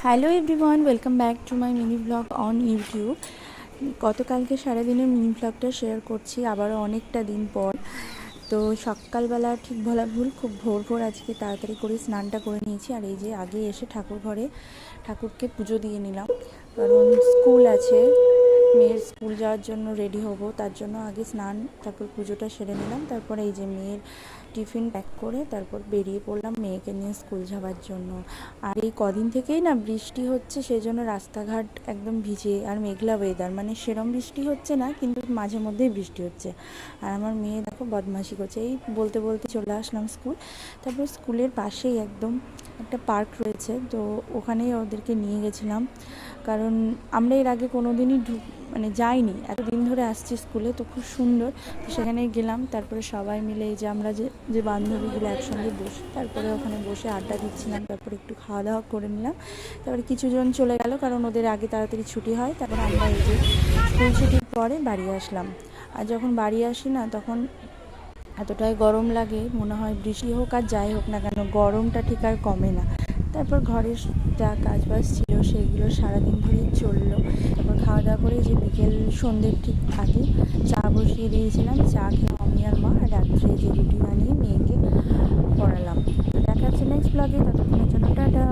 Hello everyone, welcome back to my mini blog on YouTube. গতকালকে সারাদিনের mini ব্লগটা share করছি আবারও অনেকটা দিন পর। তো সকালবেলা ঠিক বলা ভুল, খুব ভোর ভোর আজকে তাড়াতাড়ি করে স্নানটা করে নিয়েছি। আর এই যে আগে এসে ঠাকুর ঘরে ঠাকুরকে পুজো দিয়ে নিলাম, কারণ স্কুল আছে, মেয়ের স্কুল যাওয়ার জন্য রেডি হব, তার জন্য আগে স্নান তারপর পুজোটা সেরে নিলাম। তারপরে এই যে মেয়ের টিফিন প্যাক করে তারপর বেরিয়ে পড়লাম মেয়েকে নিয়ে স্কুল যাওয়ার জন্য। আর এই কদিন থেকেই না বৃষ্টি হচ্ছে, সেই জন্য রাস্তাঘাট একদম ভিজে আর মেঘলা ওয়েদার, মানে সেরম বৃষ্টি হচ্ছে না কিন্তু মাঝে মধ্যেই বৃষ্টি হচ্ছে। আর আমার মেয়ে দেখো বদমাশি করছে, এই বলতে বলতে চলে আসলাম স্কুল। তারপর স্কুলের পাশেই একদম একটা পার্ক রয়েছে, তো ওখানেই ওদেরকে নিয়ে গেছিলাম, কারণ আমরা এর আগে কোনো দিনই মানে যাইনি, এতদিন ধরে আসছি স্কুলে, তো খুব সুন্দর। তো সেখানে গেলাম, তারপরে সবাই মিলে এই যে আমরা যে বান্ধবীগুলো একসঙ্গে বসে তারপরে ওখানে বসে আড্ডা দিচ্ছিলাম, তারপরে একটু খাওয়া দাওয়া করে নিলাম। তারপরে কিছুজন চলে গেল, কারণ ওদের আগে তাড়াতাড়ি ছুটি হয়। তারপর আমরা এই যে স্কুল ছুটির পরে বাড়ি আসলাম। আর যখন বাড়ি আসি না, তখন এতটাই গরম লাগে, মনে হয় বৃষ্টি হোক আর যাই হোক না কেন, গরমটা ঠিক আর কমে না। তারপর ঘরের যা কাজবাজ ছিল সেগুলো সারাদিন ধরেই চললো। তারপর খাওয়া দাওয়া করে যে বিকেল সন্ধ্যের ঠিক আগে চা বসিয়ে দিয়েছিলাম, চা খেয়ে আমি আর মা রাত্রে যে রুটি বানিয়ে মেয়েকে পড়ালাম। তো দেখা যাচ্ছে নেক্সট ব্লগে, ততক্ষণের জন্য টাটা।